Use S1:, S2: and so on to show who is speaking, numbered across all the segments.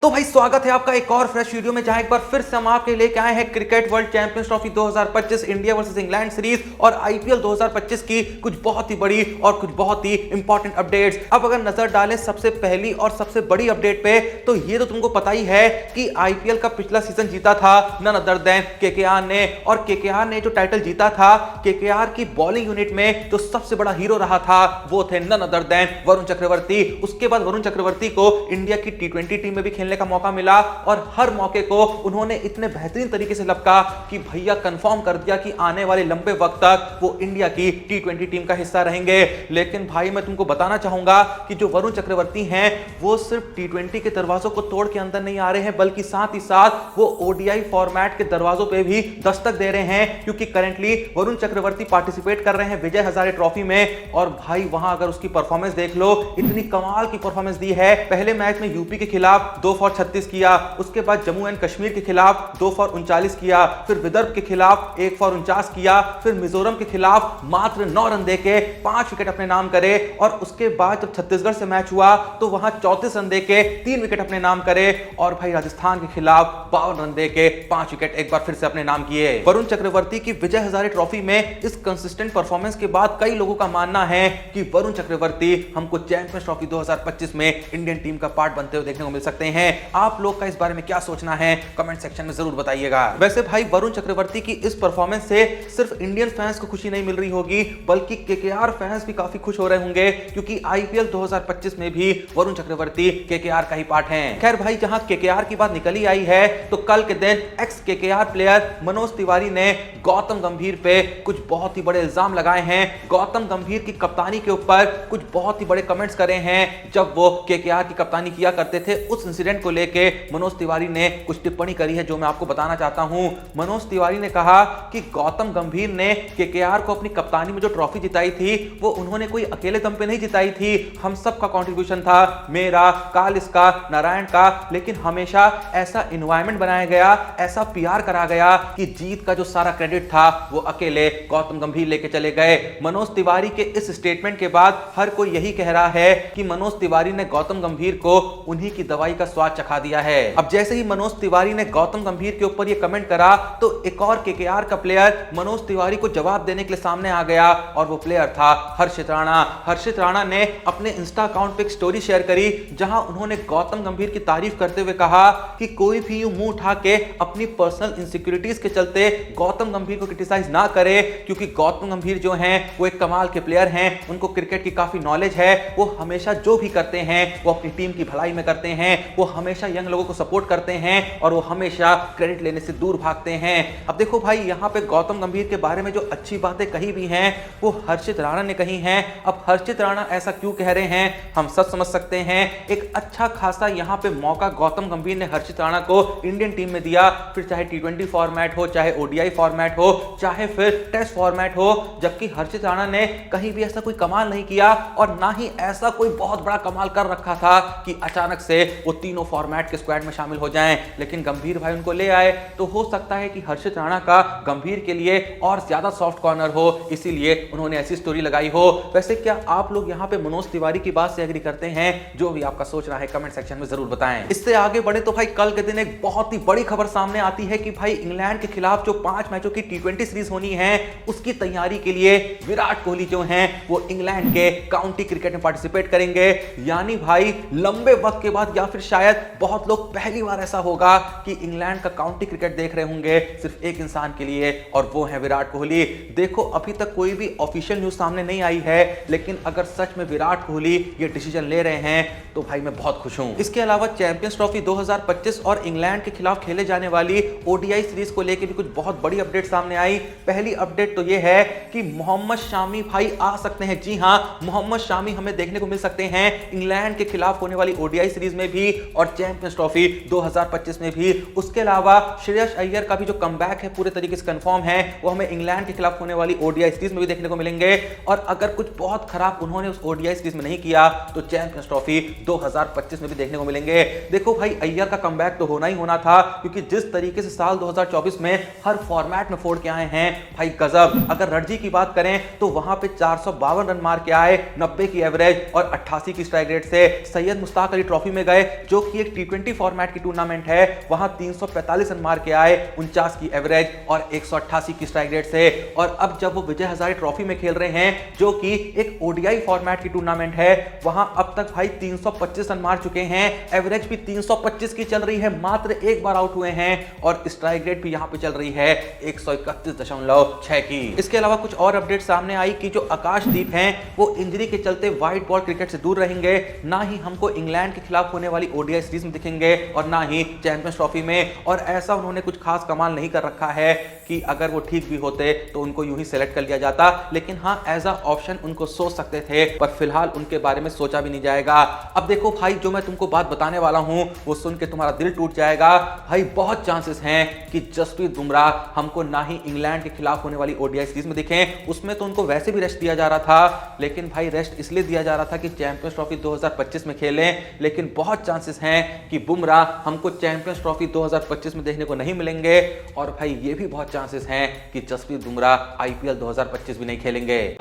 S1: तो भाई स्वागत है आपका एक और फ्रेश वीडियो में, जहां एक बार फिर से हम आपके लेके आए हैं cricket world champions trophy 2025 India versus England series और आईपीएल 2025 की कुछ बहुत ही बड़ी और कुछ बहुत ही इंपॉर्टेंट अपडेट्स। अब अगर नजर डालें सबसे पहली और सबसे बड़ी अपडेट पे, तो ये तो तुमको पता ही है कि आईपीएल का पिछला सीजन जीता था नन अदर देन केकेआर ने, और केकेआर ने जो टाइटल जीता था, केकेआर की बॉलिंग यूनिट में जो सबसे बड़ा हीरो रहा था वो थे none other than Varun Chakravarthy. उसके बाद वरुण चक्रवर्ती को इंडिया की T20 टीम में भी का मौका मिला और हर मौके को उन्होंने इतने बेहतरीन तरीके से लपका कि भैया कंफर्म कर दिया कि आने वाले लंबे वक्त तक वो इंडिया की T20 टीम का हिस्सा रहेंगे। लेकिन भाई मैं तुमको बताना चाहूंगा कि जो वरुण चक्रवर्ती हैं वो सिर्फ T20 के दरवाजों को तोड़ के अंदर नहीं आ रहे हैं, बल्कि साथ ही साथ वो ओडीआई फॉर्मेट के दरवाजों पे भी दस्तक दे रहे हैं, क्योंकि करंटली वरुण चक्रवर्ती पार्टिसिपेट कर रहे हैं विजय हजारे ट्रॉफी में। और भाई वहां अगर उसकी परफॉर्मेंस देख लो, इतनी कमाल की परफॉर्मेंस दी है। पहले मैच में यूपी के खिलाफ 2 फॉर 36 किया, उसके बाद जम्मू एंड कश्मीर के खिलाफ 2 फॉर 39 किया, फिर विदर्भ के खिलाफ 1 फॉर 49 किया, फिर मिजोरम के खिलाफ मात्र 9 रन देके 5 विकेट अपने नाम करे, और उसके बाद जब छत्तीसगढ़ से मैच हुआ तो वहां 34 रन देके 3 विकेट अपने नाम करे, और भाई राजस्थान के खिलाफ 52 रन देके 5 विकेट एक बार फिर से अपने नाम किए। वरुण चक्रवर्ती की विजय हजारे ट्रॉफी में इस कंसिस्टेंट परफॉर्मेंस के बाद कई लोगों का मानना है कि वरुण चक्रवर्ती हमको चैंपियंस ट्रॉफी 2025 में इंडियन टीम का पार्ट बनते हुए देखने को मिल सकते हैं। आप लोग का इस बारे में क्या सोचना है कमेंट सेक्शन में जरूर बताइएगा। वैसे भाई वरुण चक्रवर्ती की इस परफॉर्मेंस से सिर्फ इंडियन फैंस को खुशी नहीं मिल रही होगी, बल्कि केकेआर फैंस भी काफी खुश हो रहे होंगे, क्योंकि आईपीएल 2025 में भी वरुण चक्रवर्ती केकेआर का ही पार्ट हैं। खैर भाई, जहां केकेआर की बात निकली आई है, तो कल के दिन x KKR player Manoj Tiwari ने गौतम गंभीर पे कुछ बहुत ही बड़े इल्जाम लगाए हैं। गौतम गंभीर की कप्तानी के ऊपर कुछ बहुत ही बड़े कमेंट्स करे हैं। जब वो केकेआर की कप्तानी किया करते थे, उस इंसिडेंट को लेके मनोज तिवारी ने कुछ टिप्पणी करी है जो मैं आपको बताना चाहता हूं। मनोज तिवारी ने कहा कि गौतम गंभीर ने केकेआर को अपनी कप्तानी में जो ट्रॉफी जिताई थी वो उन्होंने कोई अकेले दम पे नहीं जिताई थी, हम सबका कंट्रीब्यूशन था, मेरा, कालिस का, नारायण का। लेकिन हमेशा ऐसा एनवायरनमेंट बनाया गया, ऐसा पीआर करा गया कि जीत का जो सारा क्रेडिट था वो अकेले गौतम गंभीर लेके चले गए। मनोज तिवारी के इस स्टेटमेंट के बाद हर कोई यही कह रहा है कि मनोज तिवारी ने गौतम गंभीर को उन्हीं की दवाई का स्वाद चखा दिया है। अब जैसे ही मनोज तिवारी ने गौतम गंभीर के ऊपर ये कमेंट करा, तो एक और केकेआर का प्लेयर मनोज तिवारी को जवाब देने के लिए सामने आ गया, और वो प्लेयर था हर्षित राणा। हर्षित राणा ने अपने इंस्टा अकाउंट पे एक स्टोरी शेयर करी, जहां उन्होंने गौतम गंभीर की तारीफ करते हुए कहा कि कोई भी यूं मुंह उठा के अपनी पर्सनल इनसिक्योरिटीज के चलते गौतम गंभीर को क्रिटिसाइज ना करे, क्योंकि गौतम गंभीर जो हैं वो एक कमाल के प्लेयर हैं, उनको क्रिकेट की काफी नॉलेज है। वो हमेशा जो भी करते हैं वो अपनी टीम की भलाई में करते हैं, वो हमेशा यंग लोगों को सपोर्ट करते हैं, और वो हमेशा क्रेडिट लेने से दूर भागते हैं। अब देखो भाई, यहाँ पे गौतम गंभीर के बारे में जो अच्छी बातें कही भी हैं वो हर्षित राणा ने कही हैं। अब हर्षित राणा ऐसा क्यों कह रहे हैं हम सब समझ सकते हैं। एक अच्छा खासा यहाँ पे मौका गौतम गंभीर ने हर्षित राणा को इंडियन टीम में दिया, फिर चाहे T20 फॉर्मेट हो, चाहे ओडीआई फॉर्मेट हो, चाहे फिर टेस्ट फॉर्मेट हो, जबकि हर्षित राणा ने कहीं भी ऐसा कोई कमाल नहीं किया, और ना ही ऐसा कोई बहुत बड़ा कमाल कर रखा था कि अचानक से वो तीनों फॉर्मेट के स्क्वाड में शामिल हो जाएं। लेकिन गंभीर भाई उनको ले आए, तो हो सकता है कि हर्षित राणा का गंभीर के लिए और ज्यादा सॉफ्ट कॉर्नर हो, इसीलिए उन्होंने ऐसी स्टोरी लगाई हो। वैसे क्या आप लोग यहाँ पे मनोज तिवारी की बात से एग्री करते हैं? जो भी आपका सोचना है कमेंट सेक्शन में जरूर बताएं। इससे आगे बढ़े तो भाई, कल के दिन एक बहुत ही बड़ी खबर सामने आती है कि भाई इंग्लैंड के खिलाफ जो 5 मैचों की T20 सीरीज होनी है, उसकी तैयारी के लिए विराट कोहली जो हैं वो इंग्लैंड के काउंटी क्रिकेट में पार्टिसिपेट करेंगे। यानी भाई लंबे वक्त के बाद, या फिर शायद बहुत लोग पहली बार ऐसा होगा कि इंग्लैंड का काउंटी क्रिकेट देख रहे होंगे सिर्फ एक इंसान के लिए, और वो है विराट कोहली। देखो अभी तक कोई भी ऑफिशियल न्यूज सामने नहीं आई है, लेकिन अगर सच में विराट कोहली ये डिसीजन ले रहे हैं तो भाई मैं बहुत खुश हूं। इसके अलावा चैंपियंस ट्रॉफी 2025 और इंग्लैंड के खिलाफ खेले जाने वाली ओडीआई सीरीज को लेकर भी कुछ बहुत बड़ी अपडेट सामने आई। पहली अपडेट तो ये है कि मोहम्मद शामी भाई आ सकते हैं। जी हां, मोहम्मद शामी हमें देखने को मिल सकते हैं इंग्लैंड के खिलाफ होने वाली ओडीआई सीरीज में भी और चैंपियंस ट्रॉफी 2025 में भी। उसके अलावा श्रेयस अय्यर का भी जो कमबैक है पूरे तरीके से कंफर्म है, वो हमें इंग्लैंड के खिलाफ होने वाली ओडीआई सीरीज में भी देखने को मिलेंगे। और अगर कुछ बहुत खराब उन्होंने उस ओडीआई सीरीज में नहीं किया तो चैंपियंस ट्रॉफी 2025 में भी देखने को मिलेंगे। देखो भाई, अय्यर का कमबैक तो होना ही होना था, क्योंकि जिस तरीके से साल 2024 में हर फॉर्मेट में फोड़ के आए हैं भाई गजब। अगर रणजी की बात करें तो वहां पे 452 रन मार के आए, 90 की एवरेज और 88 की स्ट्राइक रेट से। सैयद मुश्ताक अली ट्रॉफी में गए, जो कि एक T20 फॉर्मेट की टूर्नामेंट है, वहां 345 रन मार के आए, 49 की एवरेज और 188 की स्ट्राइक रेट से। और अब जब वो विजय हजारे ट्रॉफी में खेल रहे हैं, जो कि एक ओडीआई फॉर्मेट की टूर्नामेंट है, वहां अब तक भाई 325 रन मार चुके हैं, एवरेज भी 325 की चल रही है, मात्र एक बार आउट हुए हैं और स्ट्राइक रेट भी यहां पे चल रही है 131.6 की। इसके अलावा कुछ और अपडेट सामने आई कि जो आकाशदीप हैं वो इंजरी के चलते व्हाइट बॉल क्रिकेट से दूर रहेंगे, ना ही हमको इंग्लैंड के खिलाफ होने वाली ओडीआई सीरीज में दिखेंगे और ना ही चैंपियंस ट्रॉफी में। और ऐसा उन्होंने कुछ खास कमाल नहीं कर रखा है कि अगर वो ठीक भी होते तो उनको यूं ही सेलेक्ट कर लिया जाता, लेकिन हाँ एज अ ऑप्शन उनको सोच सकते थे, पर फिलहाल उनके बारे में सोचा भी नहीं जाएगा। अब देखो भाई, जो मैं तुमको बात बताने वाला हूं वो सुन के तुम्हारा दिल टूट जाएगा भाई। बहुत चांसेस हैं कि जसप्रीत बुमराह हमको ना ही इंग्लैंड के खिलाफ होने वाली ओडीआई सीरीज में दिखें, उसमें तो उनको वैसे भी रेस्ट दिया जा रहा था, लेकिन भाई रेस्ट इसलिए दिया जा रहा था कि चैंपियंस ट्रॉफी 2025 में खेलें। लेकिन बहुत चांसेस हैं कि बुमराह हमको चैंपियंस ट्रॉफी 2025 में देखने को नहीं मिलेंगे, और भाई ये भी बहुत चांसेस हैं कि जसप्रीत बुमराह आईपीएल 2025 भी नहीं खेलेंगे।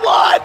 S1: What?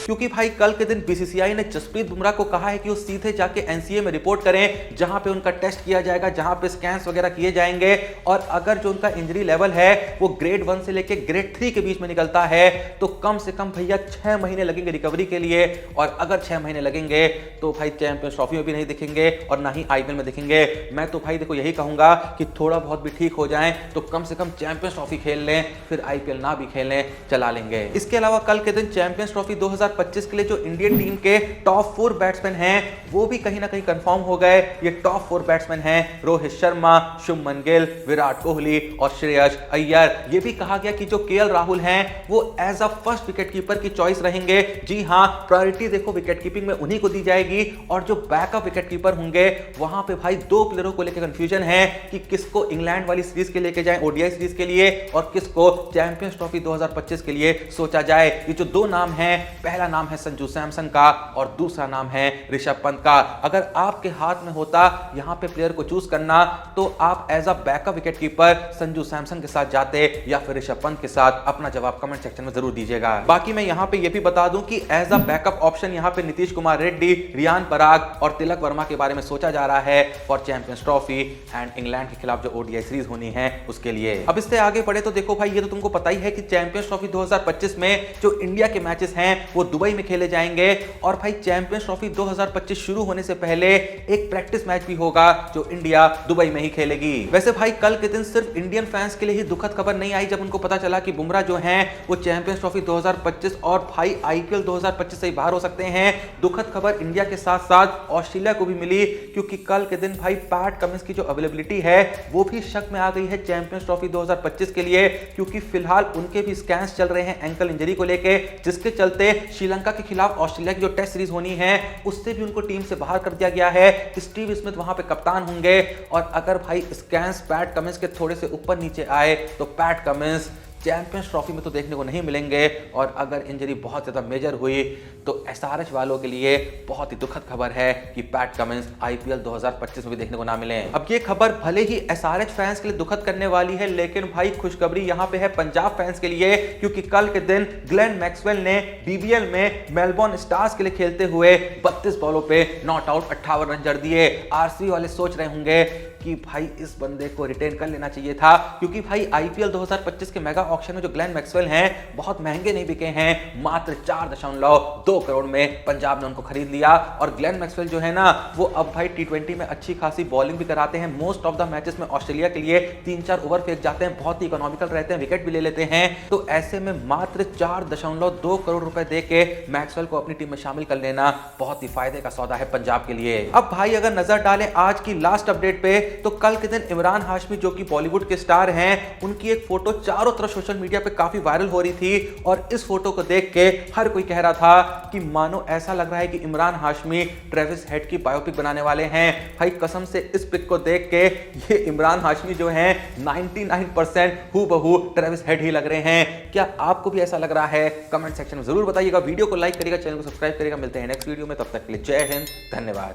S1: क्योंकि भाई कल के दिन बीसीसीआई ने जसप्रीत बुमराह को कहा है कि वो सीधे जाके एनसीए में रिपोर्ट करें, जहां पे उनका टेस्ट किया जाएगा, जहां पे स्कैन्स वगैरह किए जाएंगे, और अगर जो उनका इंजरी लेवल है वो ग्रेड 1 से लेके ग्रेड 3 के बीच में निकलता है तो कम से कम भैया 6 महीने लगेंगे रिकवरी के लिए। और अगर 6 महीने लगेंगे तो भाई चैंपियंस ट्रॉफी में भी नहीं दिखेंगे और ना ही आईपीएल में दिखेंगे। मैं तो भाई देखो यही कहूंगा कि थोड़ा बहुत भी ठीक हो जाए तो कम से कम चैंपियंस ट्रॉफी खेल लें, फिर आईपीएल ना भी खेलें, चला लेंगे। इसके अलावा कल के दिन चैंपियंस ट्रॉफी 2025 के लिए जो इंडियन टीम के टॉप 4 बैट्समैन हैं वो भी कहीं ना कहीं कंफर्म हो गए। ये टॉप 4 बैट्समैन हैं रोहित शर्मा, शुभमन गिल, विराट कोहली और श्रेयस अय्यर। ये भी कहा गया कि जो केएल राहुल हैं वो as a first wicket keeper की चॉइस रहेंगे। जी हां, प्रायोरिटी देखो विकेट कीपिंग में उन्हीं को दी जाएगी, और जो बैकअप विकेट कीपर होंगे वहां पे भाई 2 प्लेयरों को लेकर कंफ्यूजन है कि किसको इंग्लैंड वाली सीरीज के लेके जाएं, ओडीआई सीरीज के लिए, और किसको चैंपियंस ट्रॉफी 2025 के लिए सोचा जाए। ये जो 2 नाम हैं, पहला नाम है संजू सैमसन का और दूसरा नाम है ऋषभ पंत का। अगर आपके हाथ में होता यहां पे प्लेयर को चूज करना तो आप as a backup wicket keeper Sanju Samson के साथ जाते या फिर ऋषभ पंत के साथ। अपना जवाब कमेंट सेक्शन में जरूर दीजिएगा। बाकी मैं यहां पे ये भी बता दूं कि एज अ बैकअप ऑप्शन यहां पे नीतीश कुमार रेड्डी, रियान पराग और तिलक वर्मा के बारे में सोचा जा रहा है for champions trophy and England के खिलाफ जो ओडीआई सीरीज होनी है उसके लिए। अब इससे आगे बढ़े तो देखो भाई, ये तो तुमको पता ही है कि चैंपियंस ट्रॉफी 2025 में जो इंडिया के मैचेस हैं वो दुबई में खेले जाएंगे, और भाई चैंपियंस ट्रॉफी 2025 शुरू होने से पहले एक प्रैक्टिस मैच भी होगा जो इंडिया दुबई में ही खेलेगी। वैसे भाई कल के दिन सिर्फ इंडियन फैंस के लिए ही दुखद खबर नहीं आई जब उनको पता चला कि बुमराह जो हैं वो चैंपियंस ट्रॉफी 2025 और भाई आईपीएल 2025 से ही बाहर हो सकते हैं। दुखद खबर इंडिया के साथ साथ ऑस्ट्रेलिया को भी मिली, क्योंकि कल के दिन भाई पैट कमिंस की जो अवेलेबिलिटी है वो भी शक में आ गई है चैंपियंस ट्रॉफी 2025 के लिए, क्योंकि फिलहाल उनके भी स्कैन्स चल रहे हैं एंकल इंजरी को लेके, जिसके चलते श्रीलंका के खिलाफ ऑस्ट्रेलिया की जो टेस्ट सीरीज होनी है उससे भी उनको टीम से बाहर कर दिया गया है। स्टीव स्मिथ वहां पे कप्तान होंगे, और अगर भाई स्कैन्स पैट कमिंस के थोड़े से ऊपर नीचे आए तो पैट कमिंस चैंपियंस ट्रॉफी में तो देखने को नहीं मिलेंगे, और अगर इंजरी बहुत ज़्यादा मेजर हुई तो एसआरएच वालों के लिए बहुत ही दुखद खबर है कि पैट कमिंस आईपीएल 2025 में भी देखने को ना मिले। अब ये खबर भले ही एसआरएच फैंस के लिए दुखद करने वाली है, लेकिन भाई खुशखबरी यहाँ पे है पंजाब फैंस के लिए, क्योंकि कल के दिन ग्लेन मैक्सवेल ने बीबीएल में मेलबोर्न स्टार्स के लिए खेलते हुए 32 बॉलों पे नॉट आउट 58 रन जड़ दिए। आरसीबी वाले सोच रहे होंगे कि भाई इस बंदे को रिटेन कर लेना चाहिए था, क्योंकि भाई आईपीएल 2025 के मेगा ऑक्शन में जो ग्लेन मैक्सवेल हैं बहुत महंगे नहीं बिके हैं, मात्र 4.2 करोड़ में पंजाब ने उनको खरीद लिया। और ग्लेन मैक्सवेल जो है ना वो अब भाई टी20 में अच्छी खासी बॉलिंग भी कराते हैं, मोस्ट ऑफ द मैचेस में ऑस्ट्रेलिया के लिए 3-4 ओवर फेंक जाते हैं, बहुत ही इकोनॉमिकल रहते हैं, विकेट भी ले लेते हैं। तो ऐसे में मात्र 4.2 करोड़ रुपए दे के मैक्सवेल को अपनी टीम में शामिल कर लेना बहुत ही फायदे का सौदा है पंजाब के लिए। अब भाई अगर नजर डालें आज की लास्ट अपडेट पे, तो कल के दिन इमरान हाशमी जो कि बॉलीवुड के स्टार हैं, उनकी एक फोटो चारों तरफ सोशल मीडिया पे काफी वायरल हो रही थी, और इस फोटो को देख के हर कोई कह रहा था कि मानो ऐसा लग रहा है कि इमरान हाशमी ट्रेविस हेड की बायोपिक बनाने वाले हैं। भाई कसम से इस पिक को देख के ये इमरान हाशमी जो हैं 99% हूबहू ट्रेविस हेड ही लग रहे हैं। क्या आपको भी ऐसा लग रहा है? कमेंट सेक्शन में जरूर बताइएगा। वीडियो को लाइक करिएगा, चैनल को सब्सक्राइब करिएगा। मिलते हैं नेक्स्ट वीडियो में, तब तक के लिए जय हिंद, धन्यवाद।